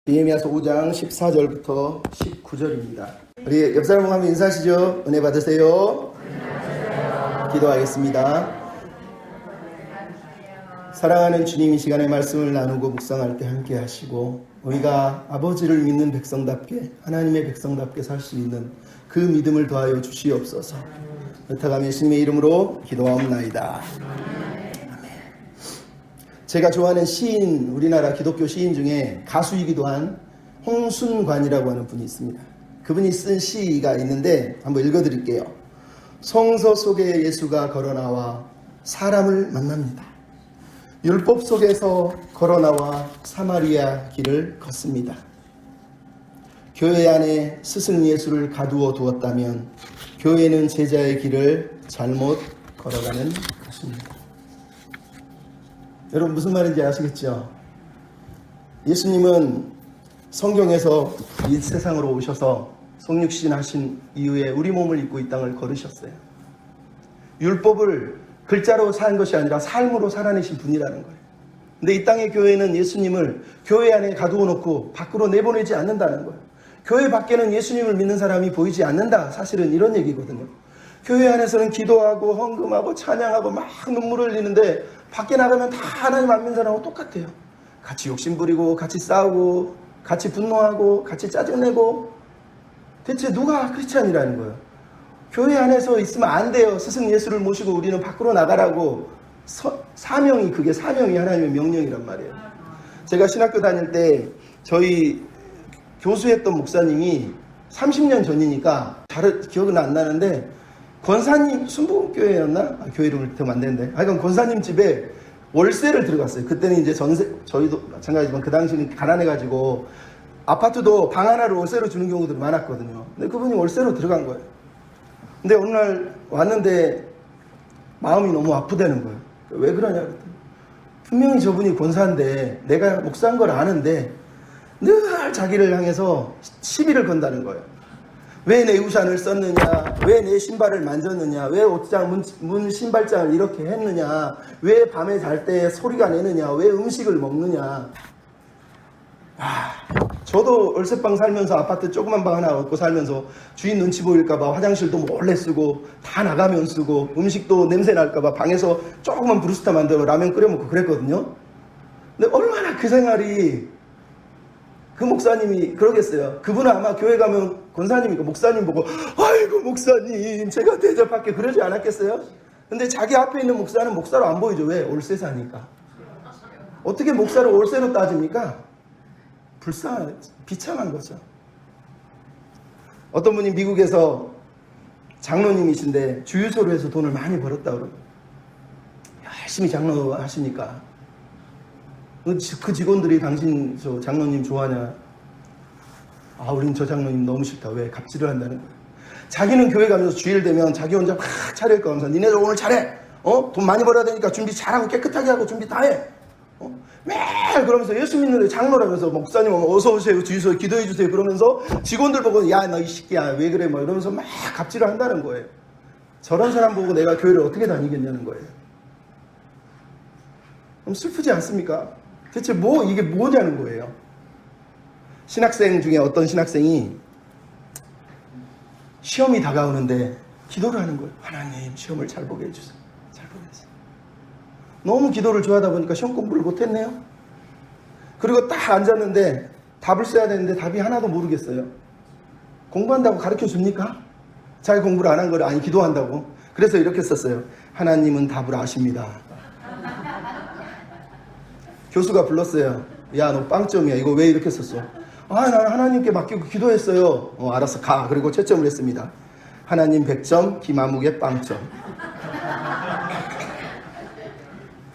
느헤미야서 5장 14절부터 19절입니다. 우리 옆 사람 한번 인사하시죠. 은혜 받으세요. 기도하겠습니다. 사랑하는 주님, 이 시간에 말씀을 나누고 묵상할 때 함께 하시고 우리가 아버지를 믿는 백성답게, 하나님의 백성답게 살 수 있는 그 믿음을 더하여 주시옵소서. 부탁하며 예수님의 이름으로 기도하옵나이다. 제가 좋아하는 시인, 우리나라 기독교 시인 중에 가수이기도 한 홍순관이라고 하는 분이 있습니다. 그분이 쓴 시가 있는데 한번 읽어드릴게요. 성서 속에 예수가 걸어나와 사람을 만납니다. 율법 속에서 걸어나와 사마리아 길을 걷습니다. 교회 안에 스승 예수를 가두어 두었다면 교회는 제자의 길을 잘못 걸어가는 것입니다. 여러분 무슨 말인지 아시겠죠? 예수님은 성경에서 이 세상으로 오셔서 성육신 하신 이후에 우리 몸을 입고 이 땅을 걸으셨어요. 율법을 글자로 산 것이 아니라 삶으로 살아내신 분이라는 거예요. 근데 이 땅의 교회는 예수님을 교회 안에 가두어 놓고 밖으로 내보내지 않는다는 거예요. 교회 밖에는 예수님을 믿는 사람이 보이지 않는다. 사실은 이런 얘기거든요. 교회 안에서는 기도하고 헌금하고 찬양하고 막 눈물을 흘리는데 밖에 나가면 다 하나님 안 믿는 사람하고 똑같아요. 같이 욕심부리고 같이 싸우고 같이 분노하고 같이 짜증내고. 대체 누가 크리스찬이라는 거예요? 교회 안에서 있으면 안 돼요. 스승 예수를 모시고 우리는 밖으로 나가라고. 사명이, 그게 사명이 하나님의 명령이란 말이에요. 제가 신학교 다닐 때 저희 교수했던 목사님이 30년 전이니까 잘 기억은 안 나는데 권사님, 순복음교회였나? 교회 이름을 대면 안 되는데. 하여간 권사님 집에 월세를 들어갔어요. 그때는 이제 저희도 마찬가지지만 그 당시는 가난해가지고 아파트도 방 하나를 월세로 주는 경우들이 많았거든요. 근데 그분이 월세로 들어간 거예요. 근데 어느 날 왔는데 마음이 너무 아프다는 거예요. 왜 그러냐 그랬더니 분명히 저분이 권사인데 내가 목사인 걸 아는데 늘 자기를 향해서 시비를 건다는 거예요. 왜 내 우산을 썼느냐, 왜 내 신발을 만졌느냐, 왜 옷장 문 신발장을 이렇게 했느냐, 왜 밤에 잘 때 소리가 내느냐, 왜 음식을 먹느냐. 저도 월세방 살면서 아파트 조그만 방 하나 얻고 살면서 주인 눈치 보일까봐 화장실도 몰래 쓰고 다 나가면 쓰고 음식도 냄새 날까봐 방에서 조그만 브루스타 만들어 라면 끓여 먹고 그랬거든요. 근데 얼마나 그 생활이, 그 목사님이 그러겠어요. 그분은 아마 교회 가면 권사님이고 목사님 보고 아이고 목사님 제가 대접할게 그러지 않았겠어요? 근데 자기 앞에 있는 목사는 목사로 안 보이죠. 왜? 월세 사니까. 어떻게 목사를 월세로 따집니까? 비참한 거죠. 어떤 분이 미국에서 장로님이신데 주유소로 해서 돈을 많이 벌었다고 그러고 열심히 장로 하시니까 그 직원들이 당신 저 장로님 좋아하냐? 우린 저 장로님 너무 싫다. 왜? 갑질을 한다는 거예요. 자기는 교회 가면서 주일 되면 자기 혼자 막 차릴 거면서 니네들 오늘 잘해. 돈 많이 벌어야 되니까 준비 잘하고 깨끗하게 하고 준비 다 해. 매일 그러면서 예수 믿는 장로라면서 목사님 오면 어서 오세요. 주유소에 기도해 주세요. 그러면서 직원들 보고 야 너 이 새끼야 왜 그래 뭐 이러면서 막 갑질을 한다는 거예요. 저런 사람 보고 내가 교회를 어떻게 다니겠냐는 거예요. 그럼 슬프지 않습니까? 대체 이게 뭐냐는 거예요. 신학생 중에 어떤 신학생이 시험이 다가오는데 기도를 하는 거예요. 하나님 시험을 잘 보게 해주세요. 잘 보게 해주세요. 너무 기도를 좋아하다 보니까 시험 공부를 못했네요. 그리고 딱 앉았는데 답을 써야 되는데 답이 하나도 모르겠어요. 공부한다고 가르쳐 줍니까? 자기 공부를 안 한 거를 아니 기도한다고. 그래서 이렇게 썼어요. 하나님은 답을 아십니다. 교수가 불렀어요. 야 너 빵점이야. 이거 왜 이렇게 썼어? 나는 하나님께 맡기고 기도했어요. 알았어 가. 그리고 채점을 했습니다. 하나님 100점, 김아무개 빵점.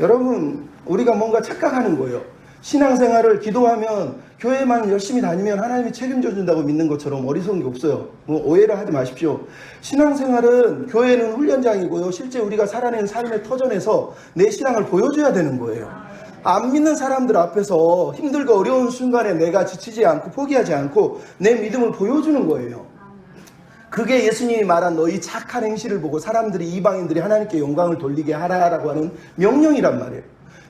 여러분 우리가 뭔가 착각하는 거예요. 신앙생활을 기도하면 교회만 열심히 다니면 하나님이 책임져 준다고 믿는 것처럼 어리석은 게 없어요. 오해를 하지 마십시오. 신앙생활은 교회는 훈련장이고요. 실제 우리가 살아내는 삶의 터전에서 내 신앙을 보여줘야 되는 거예요. 안 믿는 사람들 앞에서 힘들고 어려운 순간에 내가 지치지 않고 포기하지 않고 내 믿음을 보여주는 거예요. 그게 예수님이 말한 너희 착한 행실을 보고 사람들이 이방인들이 하나님께 영광을 돌리게 하라라고 하는 명령이란 말이에요.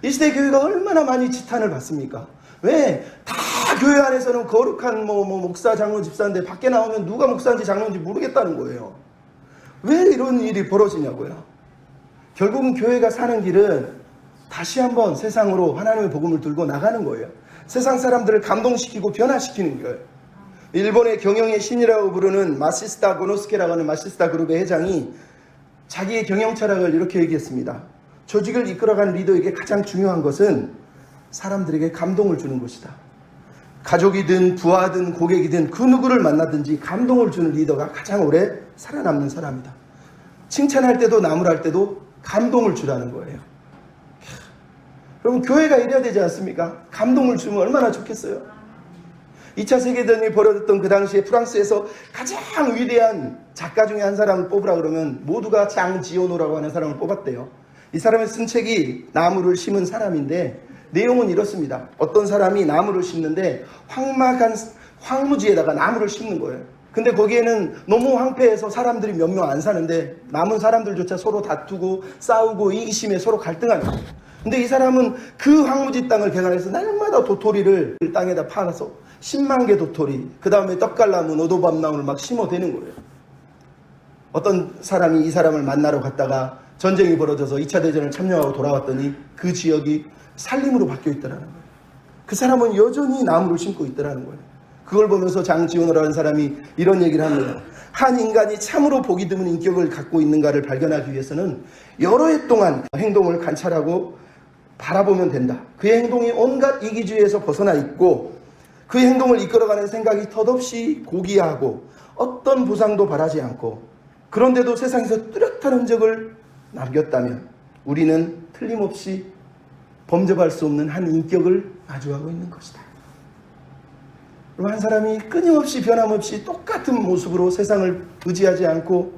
이 시대 교회가 얼마나 많이 지탄을 받습니까? 왜? 다 교회 안에서는 거룩한 목사, 장로, 집사인데 밖에 나오면 누가 목사인지 장로인지 모르겠다는 거예요. 왜 이런 일이 벌어지냐고요. 결국은 교회가 사는 길은 다시 한번 세상으로 하나님의 복음을 들고 나가는 거예요. 세상 사람들을 감동시키고 변화시키는 거예요. 일본의 경영의 신이라고 부르는 마시스타 고노스케라고 하는 마시스타 그룹의 회장이 자기의 경영 철학을 이렇게 얘기했습니다. 조직을 이끌어가는 리더에게 가장 중요한 것은 사람들에게 감동을 주는 것이다. 가족이든 부하든 고객이든 그 누구를 만나든지 감동을 주는 리더가 가장 오래 살아남는 사람이다. 칭찬할 때도 나무랄 때도 감동을 주라는 거예요. 여러분, 교회가 이래야 되지 않습니까? 감동을 주면 얼마나 좋겠어요. 2차 세계대전이 벌어졌던 그 당시에 프랑스에서 가장 위대한 작가 중에 한 사람을 뽑으라 그러면 모두가 장지오노라고 하는 사람을 뽑았대요. 이 사람이 쓴 책이 나무를 심은 사람인데 내용은 이렇습니다. 어떤 사람이 나무를 심는데 황막한 황무지에다가 나무를 심는 거예요. 근데 거기에는 너무 황폐해서 사람들이 몇 명 안 사는데 남은 사람들조차 서로 다투고 싸우고 이기심에 서로 갈등하는 거예요. 근데 이 사람은 그 황무지 땅을 개간해서 날마다 도토리를 땅에다 파서 10만 개 도토리, 그 다음에 떡갈나무, 노도밤나무를 막 심어대는 거예요. 어떤 사람이 이 사람을 만나러 갔다가 전쟁이 벌어져서 2차 대전을 참여하고 돌아왔더니 그 지역이 산림으로 바뀌어 있더라는 거예요. 그 사람은 여전히 나무를 심고 있더라는 거예요. 그걸 보면서 장지원호라는 사람이 이런 얘기를 합니다. 한 인간이 참으로 보기 드문 인격을 갖고 있는가를 발견하기 위해서는 여러 해 동안 행동을 관찰하고 바라보면 된다. 그의 행동이 온갖 이기주의에서 벗어나 있고 그의 행동을 이끌어가는 생각이 덧없이 고귀하고 어떤 보상도 바라지 않고 그런데도 세상에서 뚜렷한 흔적을 남겼다면 우리는 틀림없이 범접할 수 없는 한 인격을 마주하고 있는 것이다. 한 사람이 끊임없이 변함없이 똑같은 모습으로 세상을 의지하지 않고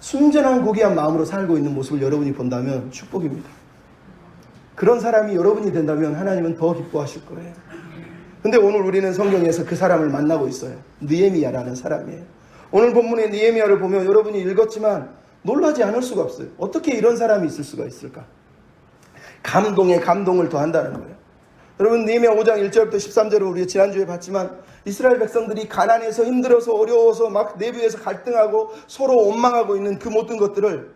순전한 고귀한 마음으로 살고 있는 모습을 여러분이 본다면 축복입니다. 그런 사람이 여러분이 된다면 하나님은 더 기뻐하실 거예요. 근데 오늘 우리는 성경에서 그 사람을 만나고 있어요. 느헤미야라는 사람이에요. 오늘 본문의 느헤미야를 보면 여러분이 읽었지만 놀라지 않을 수가 없어요. 어떻게 이런 사람이 있을 수가 있을까? 감동에 감동을 더한다는 거예요. 여러분, 느헤미야 5장 1절부터 13절을 우리가 지난주에 봤지만 이스라엘 백성들이 가난해서 힘들어서 어려워서 막 내부에서 갈등하고 서로 원망하고 있는 그 모든 것들을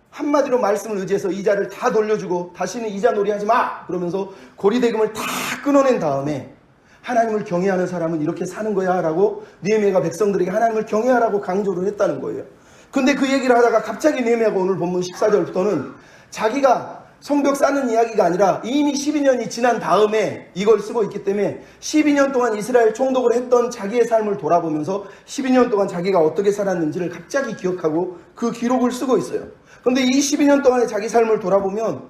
한마디로 말씀을 의지해서 이자를 다 돌려주고 다시는 이자 놀이하지 마! 그러면서 고리대금을 다 끊어낸 다음에 하나님을 경외하는 사람은 이렇게 사는 거야 라고 느헤미야가 백성들에게 하나님을 경외하라고 강조를 했다는 거예요. 근데 그 얘기를 하다가 갑자기 느헤미야가 오늘 본문 14절부터는 자기가 성벽 쌓는 이야기가 아니라 이미 12년이 지난 다음에 이걸 쓰고 있기 때문에 12년 동안 이스라엘 총독을 했던 자기의 삶을 돌아보면서 12년 동안 자기가 어떻게 살았는지를 갑자기 기억하고 그 기록을 쓰고 있어요. 그런데 이 12년 동안의 자기 삶을 돌아보면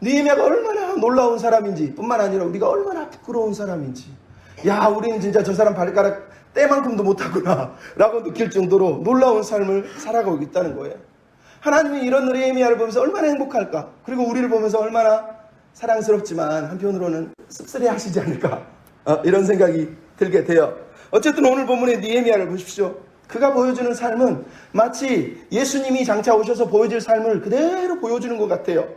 느헤미야가 얼마나 놀라운 사람인지 뿐만 아니라 우리가 얼마나 부끄러운 사람인지, 야, 우리는 진짜 저 사람 발가락 때만큼도 못하구나 라고 느낄 정도로 놀라운 삶을 살아가고 있다는 거예요. 하나님이 이런 느헤미야를 보면서 얼마나 행복할까, 그리고 우리를 보면서 얼마나 사랑스럽지만 한편으로는 씁쓸해 하시지 않을까, 이런 생각이 들게 돼요. 어쨌든 오늘 본문의 느헤미야를 보십시오. 그가 보여주는 삶은 마치 예수님이 장차 오셔서 보여줄 삶을 그대로 보여주는 것 같아요.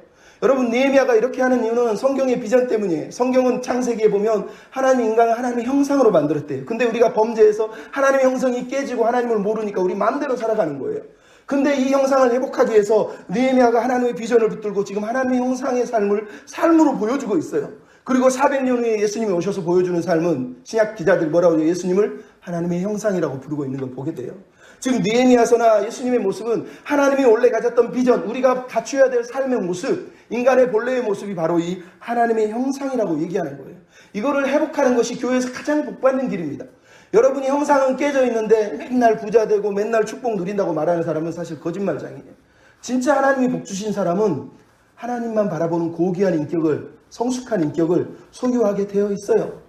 여러분, 느헤미야가 이렇게 하는 이유는 성경의 비전 때문이에요. 성경은 창세기에 보면 하나님 인간을 하나님의 형상으로 만들었대요. 근데 우리가 범죄해서 하나님의 형상이 깨지고 하나님을 모르니까 우리 마음대로 살아가는 거예요. 근데 이 형상을 회복하기 위해서 느헤미야가 하나님의 비전을 붙들고 지금 하나님의 형상의 삶을 삶으로 보여주고 있어요. 그리고 400년 후에 예수님이 오셔서 보여주는 삶은 신약 기자들이 뭐라고 해요? 예수님을 하나님의 형상이라고 부르고 있는 걸 보게 돼요. 지금 느헤미야서나 예수님의 모습은 하나님이 원래 가졌던 비전, 우리가 갖춰야 될 삶의 모습, 인간의 본래의 모습이 바로 이 하나님의 형상이라고 얘기하는 거예요. 이거를 회복하는 것이 교회에서 가장 복받는 길입니다. 여러분이 형상은 깨져 있는데 맨날 부자 되고 맨날 축복 누린다고 말하는 사람은 사실 거짓말장이에요. 진짜 하나님이 복 주신 사람은 하나님만 바라보는 고귀한 인격을, 성숙한 인격을 소유하게 되어 있어요.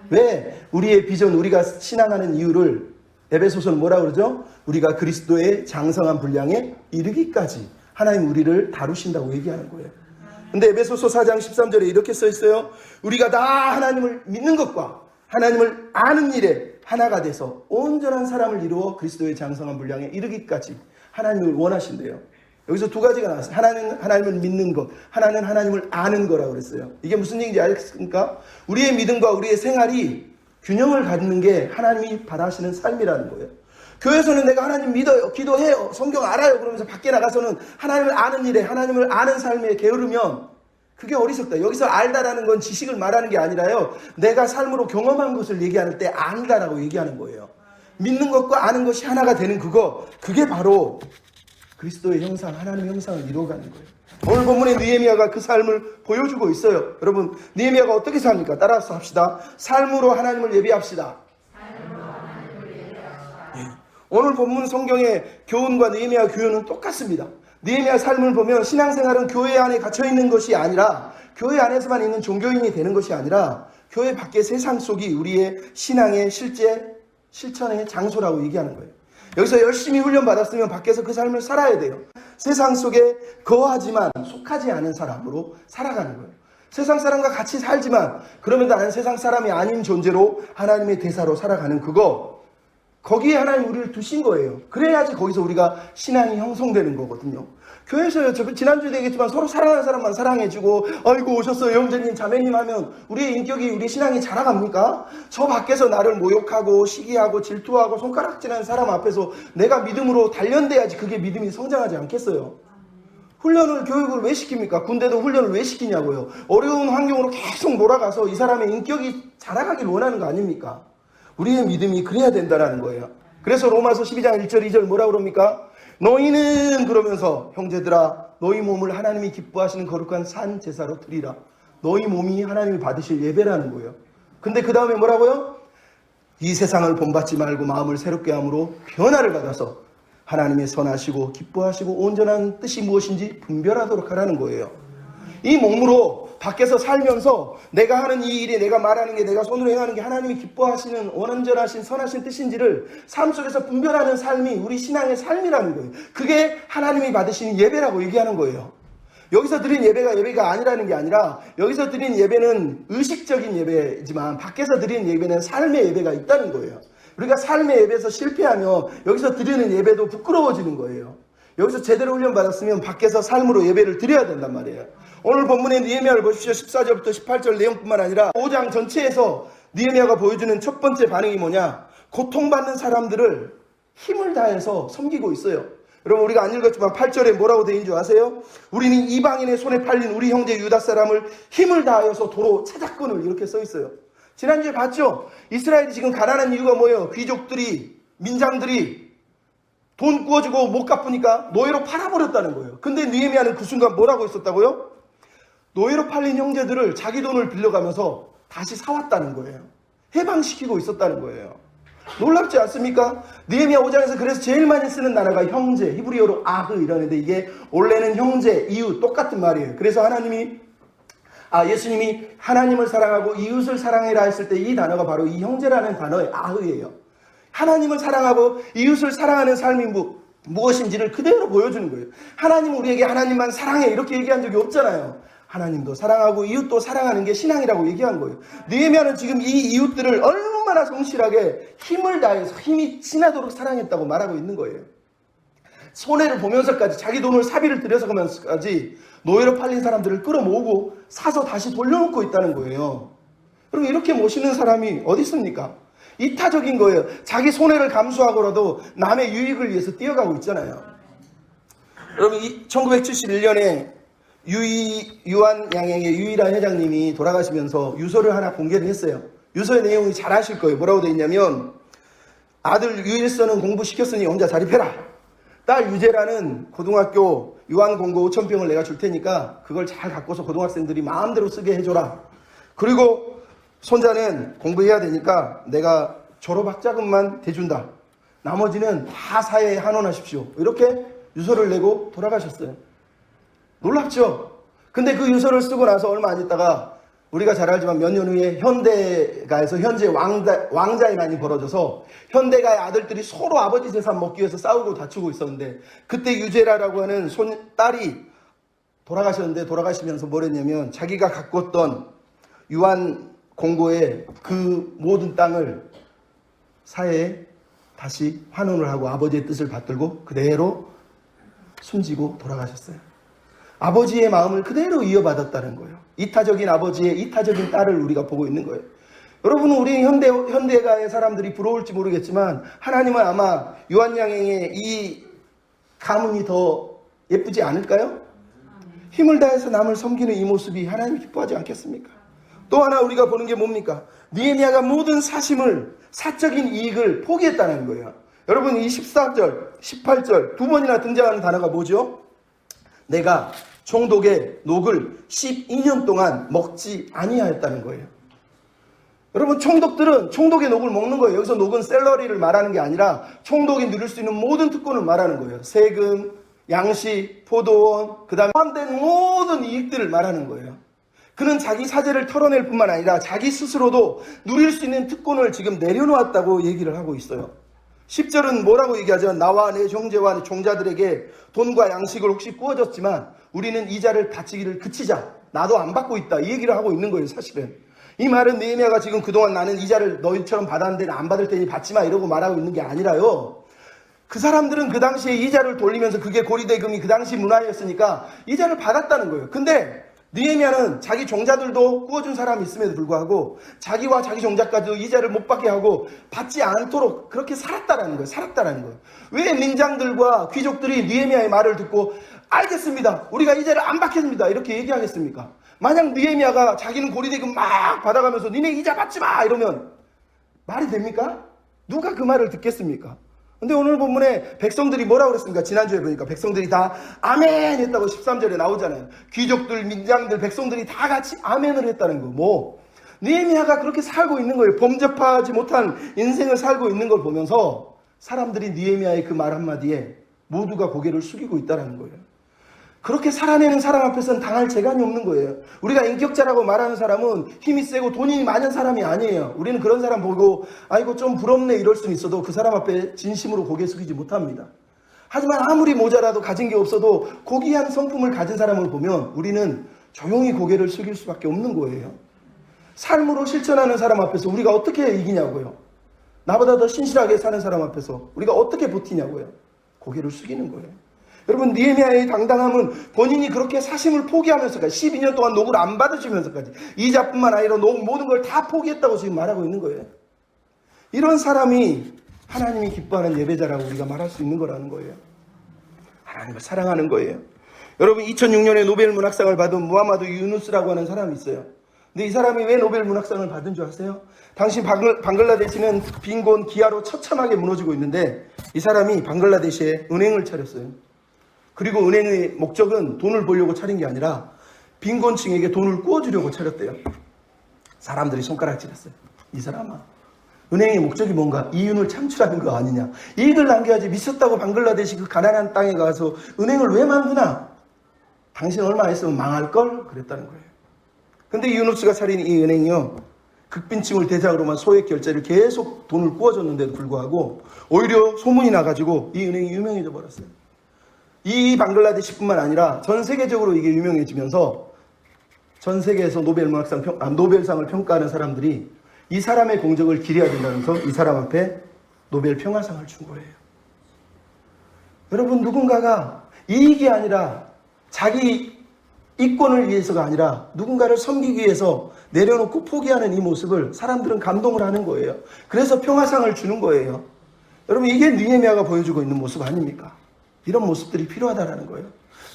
왜? 우리의 비전, 우리가 신앙하는 이유를 에베소서는 뭐라 그러죠? 우리가 그리스도의 장성한 분량에 이르기까지 하나님 우리를 다루신다고 얘기하는 거예요. 근데 에베소서 4장 13절에 이렇게 써 있어요. 우리가 다 하나님을 믿는 것과 하나님을 아는 일에 하나가 돼서 온전한 사람을 이루어 그리스도의 장성한 분량에 이르기까지 하나님을 원하신대요. 여기서 두 가지가 나왔어요. 하나는 하나님을 믿는 것, 하나는 하나님을 아는 거라고 그랬어요. 이게 무슨 얘기인지 알겠습니까? 우리의 믿음과 우리의 생활이 균형을 갖는 게 하나님이 바라시는 삶이라는 거예요. 교회에서는 내가 하나님 믿어요, 기도해요, 성경 알아요 그러면서 밖에 나가서는 하나님을 아는 일에, 하나님을 아는 삶에 게으르면 그게 어리석다. 여기서 알다라는 건 지식을 말하는 게 아니라요, 내가 삶으로 경험한 것을 얘기할 때 안다라고 얘기하는 거예요. 믿는 것과 아는 것이 하나가 되는 그게 바로 그리스도의 형상, 하나님의 형상을 이루어가는 거예요. 오늘 본문의 느헤미야가 그 삶을 보여주고 있어요. 여러분, 느헤미야가 어떻게 삽니까? 따라서 합시다. 삶으로 하나님을 예배합시다. 오늘 본문 성경의 교훈과 느헤미야 교훈은 똑같습니다. 느헤미야 삶을 보면 신앙생활은 교회 안에 갇혀있는 것이 아니라, 교회 안에서만 있는 종교인이 되는 것이 아니라 교회 밖의 세상 속이 우리의 신앙의 실천의 장소라고 얘기하는 거예요. 여기서 열심히 훈련받았으면 밖에서 그 삶을 살아야 돼요. 세상 속에 거하지만 속하지 않은 사람으로 살아가는 거예요. 세상 사람과 같이 살지만 그러면도 나는 세상 사람이 아닌 존재로 하나님의 대사로 살아가는 거기에 하나님 우리를 두신 거예요. 그래야지 거기서 우리가 신앙이 형성되는 거거든요. 교회에서요, 지난주에 얘기했지만 서로 사랑하는 사람만 사랑해주고, 아이고 오셨어요 형제님 자매님 하면 우리의 인격이, 우리 신앙이 자라갑니까? 저 밖에서 나를 모욕하고 시기하고 질투하고 손가락질하는 사람 앞에서 내가 믿음으로 단련돼야지 그게 믿음이 성장하지 않겠어요? 교육을 왜 시킵니까? 군대도 훈련을 왜 시키냐고요? 어려운 환경으로 계속 몰아가서 이 사람의 인격이 자라가길 원하는 거 아닙니까? 우리의 믿음이 그래야 된다는 거예요. 그래서 로마서 12장 1절 2절 뭐라 그럽니까? 너희는 그러면서 형제들아 너희 몸을 하나님이 기뻐하시는 거룩한 산 제사로 드리라. 너희 몸이 하나님이 받으실 예배라는 거예요. 근데 그 다음에 뭐라고요? 이 세상을 본받지 말고 마음을 새롭게 함으로 변화를 받아서 하나님의 선하시고 기뻐하시고 온전한 뜻이 무엇인지 분별하도록 하라는 거예요. 이 몸으로 밖에서 살면서 내가 하는 이 일이, 내가 말하는 게, 내가 손으로 행하는 게 하나님이 기뻐하시는 온전하신 선하신 뜻인지를 삶 속에서 분별하는 삶이 우리 신앙의 삶이라는 거예요. 그게 하나님이 받으시는 예배라고 얘기하는 거예요. 여기서 드린 예배가 아니라는 게 아니라, 여기서 드린 예배는 의식적인 예배지만 밖에서 드린 예배는 삶의 예배가 있다는 거예요. 우리가 삶의 예배에서 실패하면 여기서 드리는 예배도 부끄러워지는 거예요. 여기서 제대로 훈련받았으면 밖에서 삶으로 예배를 드려야 된단 말이에요. 오늘 본문의 느헤미야를 보십시오. 14절부터 18절 내용뿐만 아니라 5장 전체에서 느헤미야가 보여주는 첫 번째 반응이 뭐냐? 고통받는 사람들을 힘을 다해서 섬기고 있어요. 여러분, 우리가 안 읽었지만 8절에 뭐라고 되어 있는 줄 아세요? 우리는 이방인의 손에 팔린 우리 형제 유다 사람을 힘을 다하여서 도로 찾았거늘, 이렇게 써 있어요. 지난주에 봤죠? 이스라엘이 지금 가난한 이유가 뭐예요? 귀족들이, 민장들이 돈 구워주고 못 갚으니까 노예로 팔아버렸다는 거예요. 근데 느헤미야는 그 순간 뭐라고 했었다고요? 노예로 팔린 형제들을 자기 돈을 빌려가면서 다시 사왔다는 거예요. 해방시키고 있었다는 거예요. 놀랍지 않습니까? 느헤미야 5장에서 그래서 제일 많이 쓰는 단어가 형제, 히브리어로 아흐 이러는데, 이게 원래는 형제, 이웃 똑같은 말이에요. 그래서 예수님이 하나님을 사랑하고 이웃을 사랑해라 했을 때 이 단어가 바로 이 형제라는 단어의 아흐예요. 하나님을 사랑하고 이웃을 사랑하는 삶이 무엇인지를 그대로 보여주는 거예요. 하나님은 우리에게 하나님만 사랑해 이렇게 얘기한 적이 없잖아요. 하나님도 사랑하고 이웃도 사랑하는 게 신앙이라고 얘기한 거예요. 느헤미야는 지금 이 이웃들을 얼마나 성실하게 힘을 다해서 힘이 지나도록 사랑했다고 말하고 있는 거예요. 손해를 보면서까지, 자기 돈을 사비를 들여서 가면서까지 노예로 팔린 사람들을 끌어모으고 사서 다시 돌려놓고 있다는 거예요. 그럼 이렇게 모시는 사람이 어디 있습니까? 이타적인 거예요. 자기 손해를 감수하고라도 남의 유익을 위해서 뛰어가고 있잖아요. 여러분, 1971년에 유한 양행의 유일한 회장님이 돌아가시면서 유서를 하나 공개를 했어요. 유서의 내용이 잘 아실 거예요. 뭐라고 되어 있냐면, 아들 유일선은 공부시켰으니 혼자 자립해라. 딸 유재라는 고등학교 유한공고 5,000병을 내가 줄 테니까 그걸 잘 갖고서 고등학생들이 마음대로 쓰게 해줘라. 그리고 손자는 공부해야 되니까 내가 졸업학자금만 대준다. 나머지는 다 사회에 한원하십시오. 이렇게 유서를 내고 돌아가셨어요. 놀랍죠? 근데 그 유서를 쓰고 나서 얼마 안 있다가 우리가 잘 알지만 몇 년 후에 현대가에서 현재 왕자의 난이 벌어져서 현대가의 아들들이 서로 아버지 재산 먹기 위해서 싸우고 다투고 있었는데, 그때 유재라라고 하는 딸이 돌아가셨는데, 돌아가시면서 뭐랬냐면 자기가 가꿨던 유한 공고의 그 모든 땅을 사회에 다시 환원을 하고 아버지의 뜻을 받들고 그대로 숨지고 돌아가셨어요. 아버지의 마음을 그대로 이어받았다는 거예요. 이타적인 아버지의 이타적인 딸을 우리가 보고 있는 거예요. 여러분은 우리 현대가의 사람들이 부러울지 모르겠지만 하나님은 아마 요한양행의 이 가문이 더 예쁘지 않을까요? 힘을 다해서 남을 섬기는 이 모습이 하나님이 기뻐하지 않겠습니까? 또 하나 우리가 보는 게 뭡니까? 느헤미야가 모든 사적인 이익을 포기했다는 거예요. 여러분 이 14절, 18절 두 번이나 등장하는 단어가 뭐죠? 내가 총독의 녹을 12년 동안 먹지 아니하였다는 거예요. 여러분 총독들은 총독의 녹을 먹는 거예요. 여기서 녹은 샐러리를 말하는 게 아니라 총독이 누릴 수 있는 모든 특권을 말하는 거예요. 세금, 양식, 포도원, 그 다음에 포함된 모든 이익들을 말하는 거예요. 그는 자기 사재를 털어낼 뿐만 아니라 자기 스스로도 누릴 수 있는 특권을 지금 내려놓았다고 얘기를 하고 있어요. 10절은 뭐라고 얘기하죠? 나와 내 형제와 내 종자들에게 돈과 양식을 혹시 구워줬지만 우리는 이자를 바치기를 그치자. 나도 안 받고 있다. 이 얘기를 하고 있는 거예요, 사실은. 이 말은 느헤미야가 지금 그동안 나는 이자를 너희처럼 받았는데 안 받을 테니 받지 마 이러고 말하고 있는 게 아니라요. 그 사람들은 그 당시에 이자를 돌리면서 그게 고리대금이 그 당시 문화였으니까 이자를 받았다는 거예요. 근데 느헤미야는 자기 종자들도 구워준 사람이 있음에도 불구하고 자기와 자기 종자까지도 이자를 못 받게 하고 받지 않도록 그렇게 살았다라는 거예요. 왜 민장들과 귀족들이 느헤미야의 말을 듣고 알겠습니다. 우리가 이자를 안 받겠습니다. 이렇게 얘기하겠습니까? 만약 느헤미야가 자기는 고리대금 막 받아가면서 니네 이자 받지 마 이러면 말이 됩니까? 누가 그 말을 듣겠습니까? 근데 오늘 본문에 백성들이 뭐라고 그랬습니까? 지난주에 보니까 백성들이 다 아멘 했다고 13절에 나오잖아요. 귀족들, 민장들, 백성들이 다 같이 아멘을 했다는 거. 느헤미야가 그렇게 살고 있는 거예요. 범접하지 못한 인생을 살고 있는 걸 보면서 사람들이 느헤미야의 그 말 한마디에 모두가 고개를 숙이고 있다는 거예요. 그렇게 살아내는 사람 앞에서는 당할 재간이 없는 거예요. 우리가 인격자라고 말하는 사람은 힘이 세고 돈이 많은 사람이 아니에요. 우리는 그런 사람 보고 아이고 좀 부럽네 이럴 수는 있어도 그 사람 앞에 진심으로 고개 숙이지 못합니다. 하지만 아무리 모자라도 가진 게 없어도 고귀한 성품을 가진 사람을 보면 우리는 조용히 고개를 숙일 수밖에 없는 거예요. 삶으로 실천하는 사람 앞에서 우리가 어떻게 이기냐고요. 나보다 더 신실하게 사는 사람 앞에서 우리가 어떻게 버티냐고요. 고개를 숙이는 거예요. 여러분 느헤미야의 당당함은 본인이 그렇게 사심을 포기하면서까지 12년 동안 녹을 안 받으시면서까지 이자뿐만 아니라 모든 걸 다 포기했다고 지금 말하고 있는 거예요. 이런 사람이 하나님이 기뻐하는 예배자라고 우리가 말할 수 있는 거라는 거예요. 하나님을 사랑하는 거예요. 여러분 2006년에 노벨 문학상을 받은 무하마드 유누스라고 하는 사람이 있어요. 근데 이 사람이 왜 노벨 문학상을 받은 줄 아세요? 당시 방글라데시는 빈곤, 기아로 처참하게 무너지고 있는데 이 사람이 방글라데시에 은행을 차렸어요. 그리고 은행의 목적은 돈을 벌려고 차린 게 아니라 빈곤층에게 돈을 구워주려고 차렸대요. 사람들이 손가락질했어요. 이 사람아, 은행의 목적이 뭔가? 이윤을 창출하는 거 아니냐? 이익을 남겨야지. 미쳤다고 방글라데시 그 가난한 땅에 가서 은행을 왜 만드나? 당신 얼마 있으면 망할걸? 그랬다는 거예요. 근데 유누스가 차린 이 은행이요, 극빈층을 대상으로만 소액 결제를 계속 돈을 구워줬는데도 불구하고 오히려 소문이 나가지고 이 은행이 유명해져 버렸어요. 이 방글라데시뿐만 아니라 전 세계적으로 이게 유명해지면서 전 세계에서 노벨상을 평가하는 사람들이 이 사람의 공적을 기려야 된다면서 이 사람 앞에 노벨 평화상을 준 거예요. 여러분 누군가가 이익이 아니라 자기 이권을 위해서가 아니라 누군가를 섬기기 위해서 내려놓고 포기하는 이 모습을 사람들은 감동을 하는 거예요. 그래서 평화상을 주는 거예요. 여러분 이게 느헤미야가 보여주고 있는 모습 아닙니까? 이런 모습들이 필요하다는 거예요.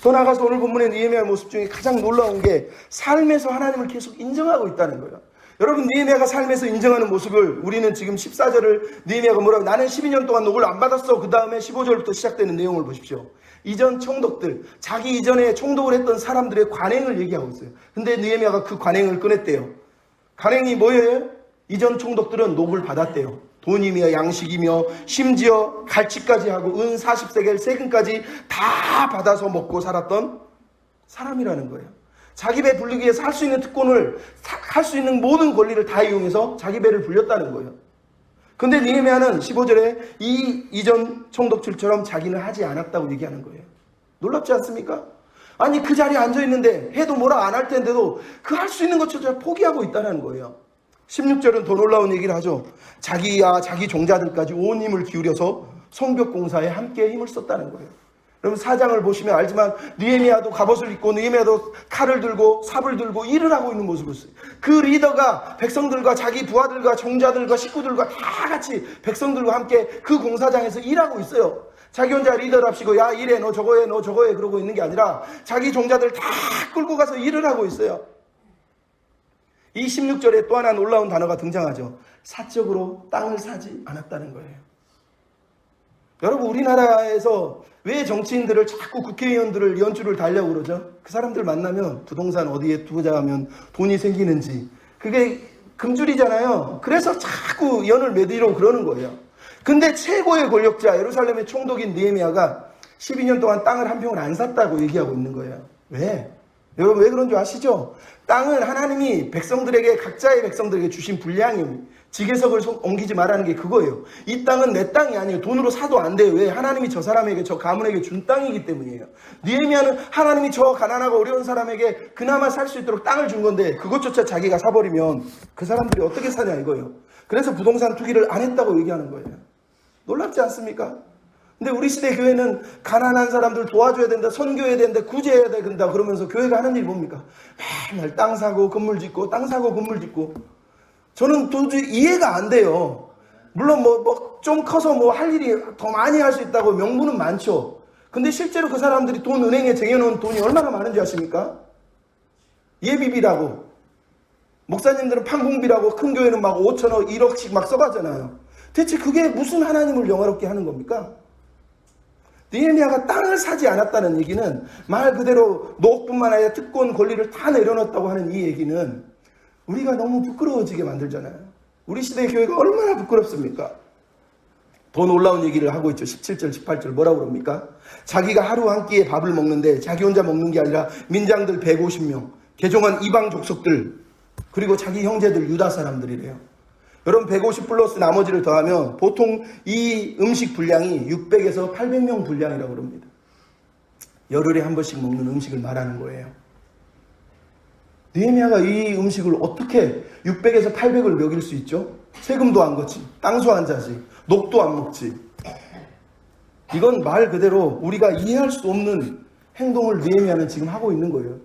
더 나아가서 오늘 본문의 느헤미야의 모습 중에 가장 놀라운 게 삶에서 하나님을 계속 인정하고 있다는 거예요. 여러분 느헤미야가 삶에서 인정하는 모습을 우리는 지금 14절을 느헤미야가 뭐라고 나는 12년 동안 녹을 안 받았어. 그 다음에 15절부터 시작되는 내용을 보십시오. 이전 총독들, 자기 이전에 총독을 했던 사람들의 관행을 얘기하고 있어요. 근데 느헤미야가 그 관행을 꺼냈대요. 관행이 뭐예요? 이전 총독들은 녹을 받았대요. 돈이며 양식이며 심지어 갈치까지 하고 은 40세겔 세금까지 다 받아서 먹고 살았던 사람이라는 거예요. 자기 배 불리기 위해서 할 수 있는 특권을, 할 수 있는 모든 권리를 다 이용해서 자기 배를 불렸다는 거예요. 근데 느헤미야는 15절에 이전 총독들처럼 자기는 하지 않았다고 얘기하는 거예요. 놀랍지 않습니까? 아니 그 자리에 앉아있는데 해도 뭐라 안 할 텐데도 그 할 수 있는 것조차 포기하고 있다는 거예요. 16절은 더 놀라운 얘기를 하죠. 자기와 자기 종자들까지 온 힘을 기울여서 성벽 공사에 함께 힘을 썼다는 거예요. 여러분 4장을 보시면 알지만 느헤미야도 갑옷을 입고 느헤미야도 칼을 들고 삽을 들고 일을 하고 있는 모습을 봤어요. 그 리더가 백성들과 자기 부하들과 종자들과 식구들과 다 같이 백성들과 함께 그 공사장에서 일하고 있어요. 자기 혼자 리더랍시고 야 이래 너 저거 해 너 저거 해 그러고 있는 게 아니라 자기 종자들 다 끌고 가서 일을 하고 있어요. 이 16절에 또 하나 놀라운 단어가 등장하죠. 사적으로 땅을 사지 않았다는 거예요. 여러분 우리나라에서 왜 정치인들을 자꾸 국회의원들을 연주를 달려고 그러죠? 그 사람들 만나면 부동산 어디에 투자하면 돈이 생기는지 그게 금줄이잖아요. 그래서 자꾸 연을 매디려고 그러는 거예요. 근데 최고의 권력자 예루살렘의 총독인 느헤미야가 12년 동안 땅을 한 평을 안 샀다고 얘기하고 있는 거예요. 왜? 여러분 왜 그런 줄 아시죠? 땅은 하나님이 백성들에게 각자의 백성들에게 주신 분량이 지계석을 옮기지 말라는 게 그거예요. 이 땅은 내 땅이 아니에요. 돈으로 사도 안 돼요. 왜? 하나님이 저 사람에게 저 가문에게 준 땅이기 때문이에요. 느헤미야는 하나님이 저 가난하고 어려운 사람에게 그나마 살 수 있도록 땅을 준 건데 그것조차 자기가 사버리면 그 사람들이 어떻게 사냐 이거예요. 그래서 부동산 투기를 안 했다고 얘기하는 거예요. 놀랍지 않습니까? 근데 우리 시대 교회는 가난한 사람들 도와줘야 된다, 선교해야 된다, 구제해야 된다 그러면서 교회가 하는 일이 뭡니까? 맨날 땅 사고 건물 짓고 땅 사고 건물 짓고 저는 도저히 이해가 안 돼요. 물론 좀 커서 할 일이 더 많이 할 수 있다고 명분은 많죠. 근데 실제로 그 사람들이 돈 은행에 쟁여놓은 돈이 얼마나 많은지 아십니까? 예비비라고 목사님들은 판공비라고 큰 교회는 막 5천억 1억씩 막 써가잖아요. 대체 그게 무슨 하나님을 영화롭게 하는 겁니까? 느헤미야가 땅을 사지 않았다는 얘기는 말 그대로 노역뿐만 아니라 특권 권리를 다 내려놨다고 하는 이 얘기는 우리가 너무 부끄러워지게 만들잖아요. 우리 시대의 교회가 얼마나 부끄럽습니까? 더 놀라운 얘기를 하고 있죠. 17절 18절 뭐라고 그럽니까? 자기가 하루 한 끼에 밥을 먹는데 자기 혼자 먹는 게 아니라 민장들 150명 개종한 이방 족속들 그리고 자기 형제들 유다 사람들이래요. 여러분 150 플러스 나머지를 더하면 보통 이 음식 분량이 600에서 800명 분량이라고 그럽니다. 열흘에 한 번씩 먹는 음식을 말하는 거예요. 느헤미야가 이 음식을 어떻게 600에서 800을 먹일 수 있죠? 세금도 안 걷지, 땅수 안 자지, 녹도 안 먹지. 이건 말 그대로 우리가 이해할 수 없는 행동을 느헤미야는 지금 하고 있는 거예요.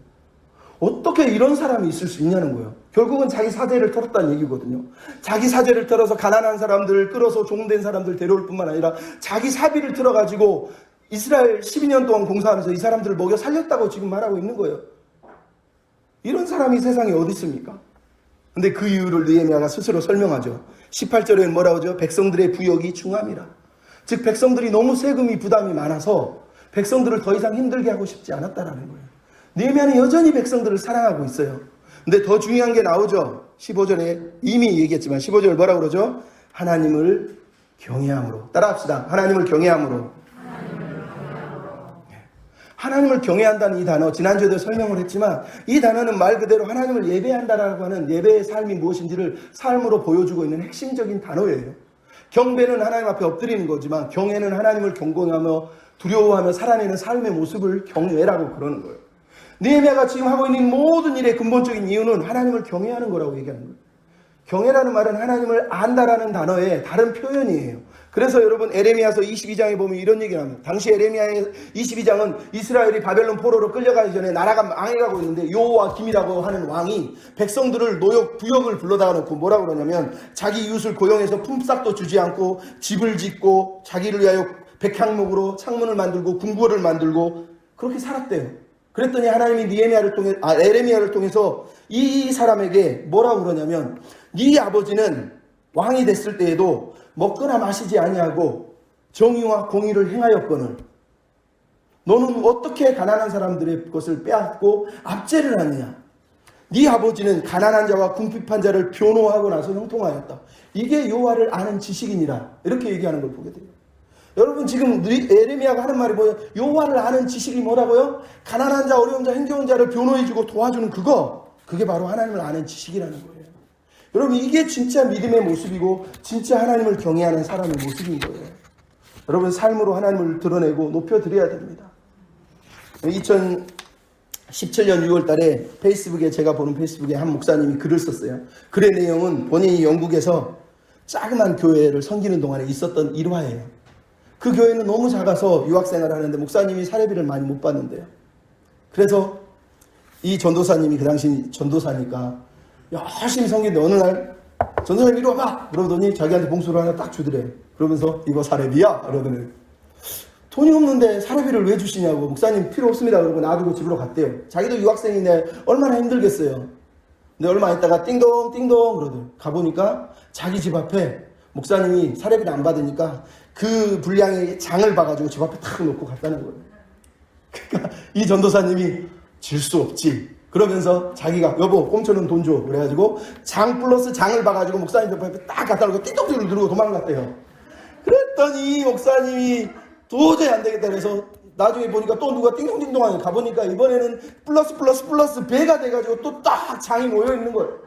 어떻게 이런 사람이 있을 수 있냐는 거예요. 결국은 자기 사재를 털었다는 얘기거든요. 자기 사재를 털어서 가난한 사람들을 끌어서 종된 사람들 데려올 뿐만 아니라 자기 사비를 틀어가지고 이스라엘 12년 동안 공사하면서 이 사람들을 먹여 살렸다고 지금 말하고 있는 거예요. 이런 사람이 세상에 어디 있습니까? 근데 그 이유를 느헤미야가 스스로 설명하죠. 18절에는 뭐라고 하죠? 백성들의 부역이 중함이라. 즉 백성들이 너무 세금이 부담이 많아서 백성들을 더 이상 힘들게 하고 싶지 않았다라는 거예요. 느헤미야는 여전히 백성들을 사랑하고 있어요. 근데 더 중요한 게 나오죠. 15절에 이미 얘기했지만 15절 뭐라고 그러죠? 하나님을 경외함으로. 따라합시다. 하나님을 경외함으로. 하나님을 경외한다는 이 단어 지난주에도 설명을 했지만 이 단어는 말 그대로 하나님을 예배한다라고 하는 예배의 삶이 무엇인지를 삶으로 보여주고 있는 핵심적인 단어예요. 경배는 하나님 앞에 엎드리는 거지만 경외는 하나님을 경공하며 두려워하며 살아내는 삶의 모습을 경외라고 그러는 거예요. 느헤미야가 지금 하고 있는 모든 일의 근본적인 이유는 하나님을 경외하는 거라고 얘기하는 거예요. 경외라는 말은 하나님을 안다라는 단어의 다른 표현이에요. 그래서 여러분 에레미야서 22장에 보면 이런 얘기를 합니다. 당시 에레미야의 22장은 이스라엘이 바벨론 포로로 끌려가기 전에 나라가 망해가고 있는데 요호와김이라고 하는 왕이 백성들을 부역을 불러다가 놓고 뭐라고 그러냐면 자기 이웃을 고용해서 품삯도 주지 않고 집을 짓고 자기를 위하여 백향목으로 창문을 만들고 궁궐을 만들고 그렇게 살았대요. 그랬더니 하나님이 에레미야를 통해서 이 사람에게 뭐라고 그러냐면 네 아버지는 왕이 됐을 때에도 먹거나 마시지 아니하고 정의와 공의를 행하였거늘 너는 어떻게 가난한 사람들의 것을 빼앗고 압제를 하느냐. 네 아버지는 가난한 자와 궁핍한 자를 변호하고 나서 형통하였다. 이게 여호와를 아는 지식이니라. 이렇게 얘기하는 걸 보게 돼요. 여러분 지금 에레미야가 하는 말이 뭐예요? 여호와를 아는 지식이 뭐라고요? 가난한 자, 어려운 자, 힘겨운 자를 변호해주고 도와주는 그게 바로 하나님을 아는 지식이라는 거예요. 여러분 이게 진짜 믿음의 모습이고 진짜 하나님을 경외하는 사람의 모습인 거예요. 여러분 삶으로 하나님을 드러내고 높여드려야 됩니다. 2017년 6월 달에 제가 보는 페이스북에 한 목사님이 글을 썼어요. 글의 내용은 본인이 영국에서 자그마한 교회를 섬기는 동안에 있었던 일화예요. 그 교회는 너무 작아서 유학생활을 하는데 목사님이 사례비를 많이 못 받는데요. 그래서 이 전도사님이 그 당시 전도사니까 열심히 섬기는데 어느 날 전도사님 이리 와봐! 그러더니 자기한테 봉수를 하나 딱 주더래. 그러면서 이거 사례비야? 그러더니 돈이 없는데 사례비를 왜 주시냐고. 목사님 필요 없습니다. 그러고 놔두고 집으로 갔대요. 자기도 유학생인데 얼마나 힘들겠어요. 근데 얼마 있다가 띵동 띵동 그러더니 가보니까 자기 집 앞에 목사님이 사례비를 안 받으니까 그 분량의 장을 봐가지고 집 앞에 탁 놓고 갔다는 거예요. 그러니까 이 전도사님이 질 수 없지. 그러면서 자기가 여보 꼼쳐놓은 돈 줘. 그래가지고 장 플러스 장을 봐가지고 목사님 옆에 딱 갖다 놓고 띵동띵동 누르고 도망갔대요. 그랬더니 목사님이 도저히 안 되겠다 그래서 나중에 보니까 또 누가 띵동띵동 하니 가보니까 이번에는 플러스 배가 돼가지고 또 딱 장이 모여있는 거예요.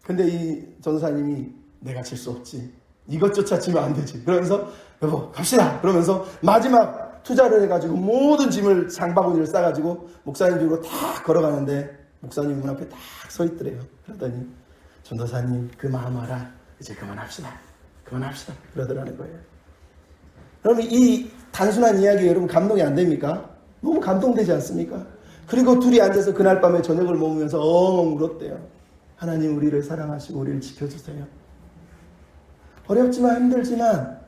근데 이 전도사님이 내가 질 수 없지. 이것조차 지면 안 되지. 그러면서 여보 갑시다. 그러면서 마지막 투자를 해가지고 모든 짐을 장바구니를 싸가지고 목사님 집으로 탁 걸어가는데 목사님 문 앞에 딱 서 있더래요. 그러더니 전도사님 그 마음 알아. 이제 그만합시다. 그러더라는 거예요. 여러분 이 단순한 이야기 여러분 감동이 안 됩니까? 너무 감동되지 않습니까? 그리고 둘이 앉아서 그날 밤에 저녁을 먹으면서 엉엉 울었대요. 하나님 우리를 사랑하시고 우리를 지켜주세요. 어렵지만 힘들지만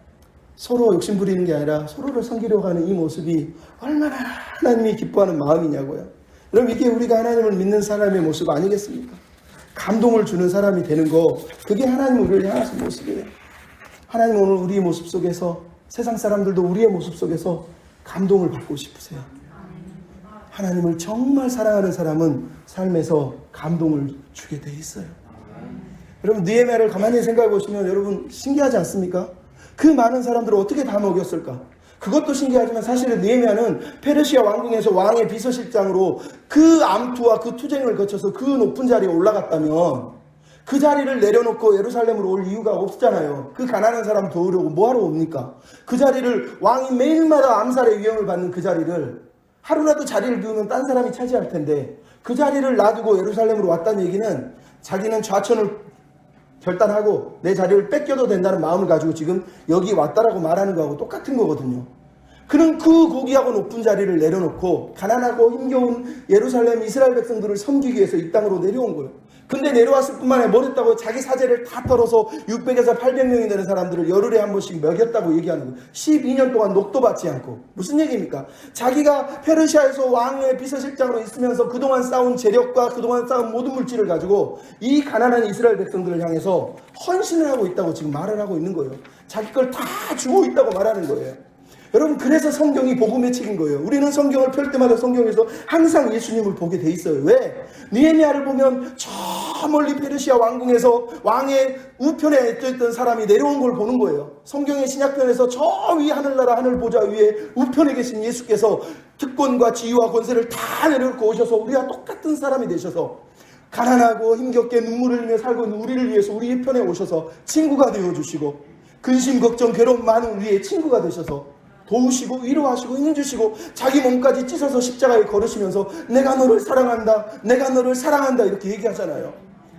서로 욕심 부리는 게 아니라 서로를 섬기려고 하는 이 모습이 얼마나 하나님이 기뻐하는 마음이냐고요. 여러분 이게 우리가 하나님을 믿는 사람의 모습 아니겠습니까? 감동을 주는 사람이 되는 거 그게 하나님 우리를 향하신 모습이에요. 하나님 오늘 우리의 모습 속에서 세상 사람들도 우리의 모습 속에서 감동을 받고 싶으세요. 하나님을 정말 사랑하는 사람은 삶에서 감동을 주게 돼 있어요. 여러분 느헤미야를 가만히 생각해 보시면 여러분 신기하지 않습니까? 그 많은 사람들을 어떻게 다 먹였을까? 그것도 신기하지만 사실은 느헤미야는 페르시아 왕궁에서 왕의 비서실장으로 그 암투와 그 투쟁을 거쳐서 그 높은 자리에 올라갔다면 그 자리를 내려놓고 예루살렘으로 올 이유가 없잖아요. 그 가난한 사람 도우려고 뭐하러 옵니까? 그 자리를 왕이 매일마다 암살의 위험을 받는 그 자리를 하루라도 자리를 비우면 딴 사람이 차지할 텐데 그 자리를 놔두고 예루살렘으로 왔다는 얘기는 자기는 좌천을 결단하고 내 자리를 뺏겨도 된다는 마음을 가지고 지금 여기 왔다라고 말하는 거하고 똑같은 거거든요. 그는 그 고귀하고 높은 자리를 내려놓고 가난하고 힘겨운 예루살렘 이스라엘 백성들을 섬기기 위해서 이 땅으로 내려온 거예요. 근데 내려왔을 뿐만 아니라 뭘 했다고 자기 사제를 다 털어서 600에서 800명이 되는 사람들을 열흘에 한 번씩 먹였다고 얘기하는 거예요. 12년 동안 녹도 받지 않고. 무슨 얘기입니까? 자기가 페르시아에서 왕의 비서실장으로 있으면서 그동안 쌓은 재력과 그동안 쌓은 모든 물질을 가지고 이 가난한 이스라엘 백성들을 향해서 헌신을 하고 있다고 지금 말을 하고 있는 거예요. 자기 걸 다 주고 있다고 말하는 거예요. 여러분 그래서 성경이 복음의 책인 거예요. 우리는 성경을 펼 때마다 성경에서 항상 예수님을 보게 돼 있어요. 왜? 느헤미야를 보면 저 멀리 페르시아 왕궁에서 왕의 우편에 있던 사람이 내려온 걸 보는 거예요. 성경의 신약편에서 저 위 하늘나라 하늘 보좌 위에 우편에 계신 예수께서 특권과 지위와 권세를 다 내려놓고 오셔서 우리와 똑같은 사람이 되셔서 가난하고 힘겹게 눈물을 흘리며 살고 있는 우리를 위해서 우리 편에 오셔서 친구가 되어주시고 근심 걱정 괴로움 많은 우리의 친구가 되셔서 도우시고 위로하시고 힘주시고 자기 몸까지 찢어서 십자가에 걸으시면서 내가 너를 사랑한다 이렇게 얘기하잖아요.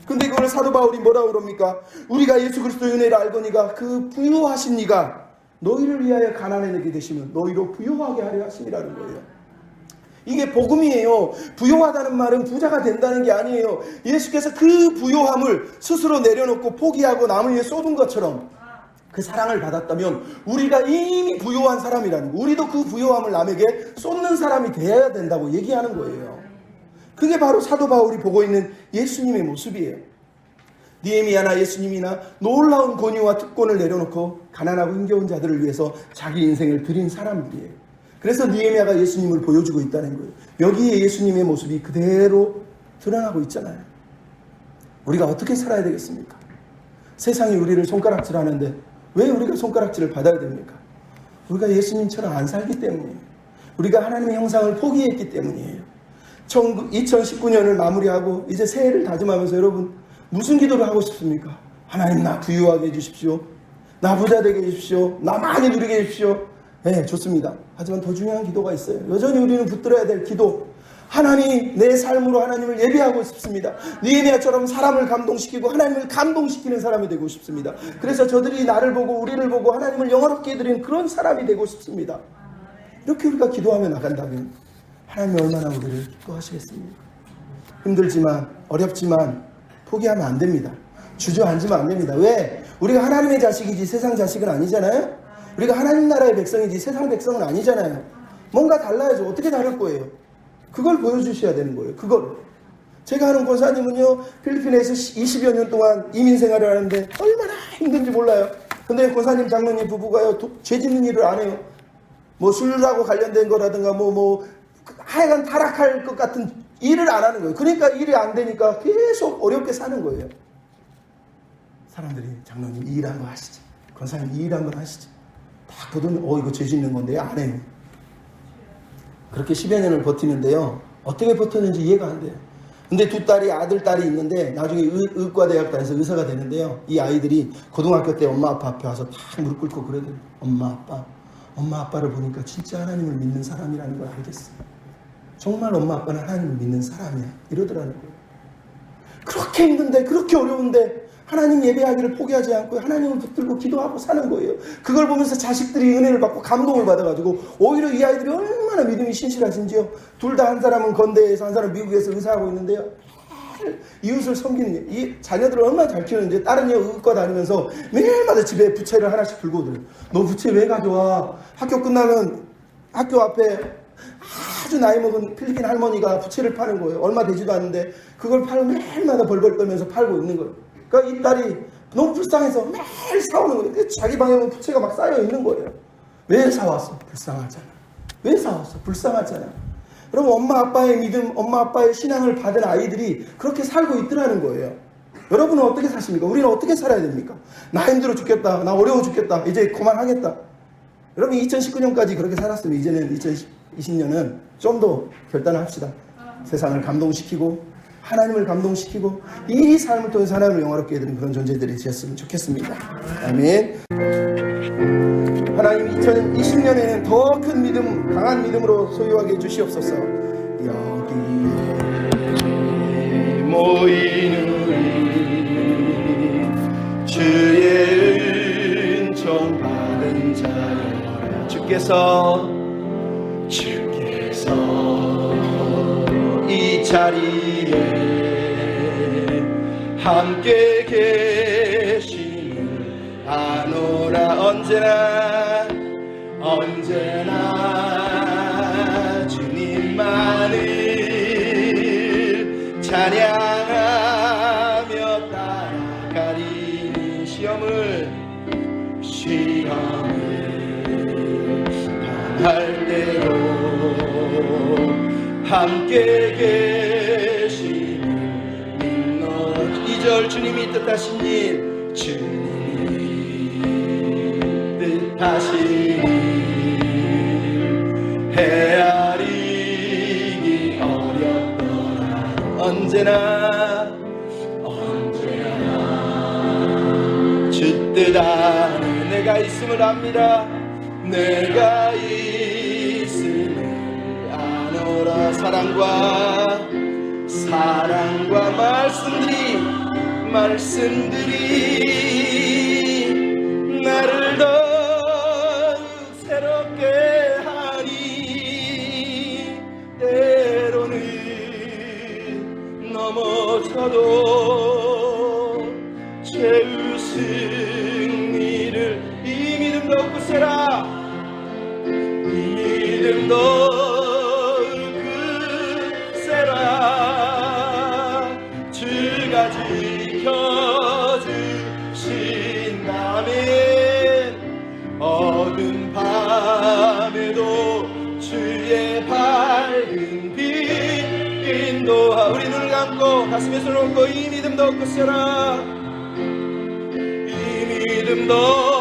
근데 이거를 사도 바울이 뭐라고 그럽니까? 우리가 예수 그리스도의 은혜를 알거니가 그 부요하신 이가 너희를 위하여 가난하게 되시면 너희로 부요하게 하려 하심이라는 거예요. 이게 복음이에요. 부요하다는 말은 부자가 된다는 게 아니에요. 예수께서 그 부요함을 스스로 내려놓고 포기하고 남을 위해 쏟은 것처럼 그 사랑을 받았다면 우리가 이미 부요한 사람이라는 거, 우리도 그 부요함을 남에게 쏟는 사람이 되어야 된다고 얘기하는 거예요. 그게 바로 사도 바울이 보고 있는 예수님의 모습이에요. 느헤미야나 예수님이나 놀라운 권위와 특권을 내려놓고 가난하고 힘겨운 자들을 위해서 자기 인생을 드린 사람들이에요. 그래서 느헤미야가 예수님을 보여주고 있다는 거예요. 여기에 예수님의 모습이 그대로 드러나고 있잖아요. 우리가 어떻게 살아야 되겠습니까? 세상이 우리를 손가락질하는데 왜 우리가 손가락질을 받아야 됩니까? 우리가 예수님처럼 안 살기 때문이에요. 우리가 하나님의 형상을 포기했기 때문이에요. 2019년을 마무리하고 이제 새해를 다짐하면서 여러분 무슨 기도를 하고 싶습니까? 하나님 나 부유하게 해주십시오. 나 부자 되게 해주십시오. 나 많이 누리게 해주십시오. 네, 좋습니다. 하지만 더 중요한 기도가 있어요. 여전히 우리는 붙들어야 될 기도. 하나님, 내 삶으로 하나님을 예배하고 싶습니다. 느헤미야처럼 사람을 감동시키고 하나님을 감동시키는 사람이 되고 싶습니다. 그래서 저들이 나를 보고 우리를 보고 하나님을 영화롭게 해드리는 그런 사람이 되고 싶습니다. 이렇게 우리가 기도하며 나간다면 하나님이 얼마나 우리를 기뻐하시겠습니까? 힘들지만 어렵지만 포기하면 안 됩니다. 주저앉으면 안 됩니다. 왜? 우리가 하나님의 자식이지 세상 자식은 아니잖아요. 우리가 하나님 나라의 백성이지 세상 백성은 아니잖아요. 뭔가 달라야죠. 어떻게 다를 거예요? 그걸 보여주셔야 되는 거예요. 그걸. 제가 아는 권사님은요, 필리핀에서 20여 년 동안 이민 생활을 하는데 얼마나 힘든지 몰라요. 근데 권사님 장로님 부부가요, 죄 짓는 일을 안 해요. 뭐 술하고 관련된 거라든가 하여간 타락할 것 같은 일을 안 하는 거예요. 그러니까 일이 안 되니까 계속 어렵게 사는 거예요. 사람들이 장로님 이 일 한번 하시지, 권사님 이 일 한번 하시지. 딱 보더니 이거 죄 짓는 건데 안 해요. 그렇게 10여 년을 버티는데요, 어떻게 버텼는지 이해가 안 돼요. 근데 두 딸이, 아들, 딸이 있는데 나중에 의과대학 다녀서 의사가 되는데요, 이 아이들이 고등학교 때 엄마 아빠 앞에 와서 다 무릎 꿇고 그러더래요. 엄마 아빠를 보니까 진짜 하나님을 믿는 사람이라는 걸 알겠어요. 정말 엄마 아빠는 하나님을 믿는 사람이야, 이러더라는 거예요. 그렇게 힘든데, 그렇게 어려운데 하나님 예배하기를 포기하지 않고 하나님을 붙들고 기도하고 사는 거예요. 그걸 보면서 자식들이 은혜를 받고 감동을 받아가지고 오히려 이 아이들이 얼마나 믿음이 신실하신지요. 둘 다, 한 사람은 건대에서 한 사람은 미국에서 의사하고 있는데요, 이웃을 섬기는, 이 자녀들을 얼마나 잘 키우는지. 딸은요, 의과 다니면서 매일마다 집에 부채를 하나씩 들고 오더래요. 너 부채 왜 가져와? 학교 끝나면 학교 앞에 아주 나이 먹은 필리핀 할머니가 부채를 파는 거예요. 얼마 되지도 않는데 그걸 팔고 매일마다 벌벌 떨면서 팔고 있는 거예요. 그러니까 이 딸이 너무 불쌍해서 매일 사오는 거예요. 자기 방에 보면 부채가 막 쌓여 있는 거예요. 왜 사왔어? 불쌍하잖아. 왜 사왔어? 불쌍하잖아. 여러분, 엄마 아빠의 믿음, 엄마 아빠의 신앙을 받은 아이들이 그렇게 살고 있더라는 거예요. 여러분은 어떻게 사십니까? 우리는 어떻게 살아야 됩니까? 나 힘들어 죽겠다, 나 어려워 죽겠다, 이제 그만하겠다. 여러분, 2019년까지 그렇게 살았으면 이제는 2020년은 좀 더 결단을 합시다. 세상을 감동시키고 하나님을 감동시키고 이 삶을 통해서 하나님을 영화롭게 해드리는 그런 존재들이 되었으면 좋겠습니다. 아멘. 하나님, 2020년에는 더 큰 믿음, 강한 믿음으로 소유하게 해주시옵소서. 여기에 모이는 주의 은총 받은 자여, 주께서 이 자리에 함께 계시는 아노라. 언제나 주님만을 찬양하며 따라가리는 시험을 당할 때도 함께 계시는 믿노라. 2절, 주님이 뜻하신 일, 주님이 뜻하신 일 헤아리기 어렵더라. 언제나 주 뜻 안에 내가 있음을 압니다. 내가 있음을 아노라. 사랑과 말씀들이 나를 더욱 새롭게 하니, 때로는 넘어져도 죄의 승리를 이 믿음 더욱 세라. 이 믿음 더욱 세라. 주가 지켜주신다면 어두운 밤에도 주의 밝은 빛 인도하. 우리 눈을 감고 가슴에 손을 얹고 이 믿음 더욱 세라. 이 믿음 더욱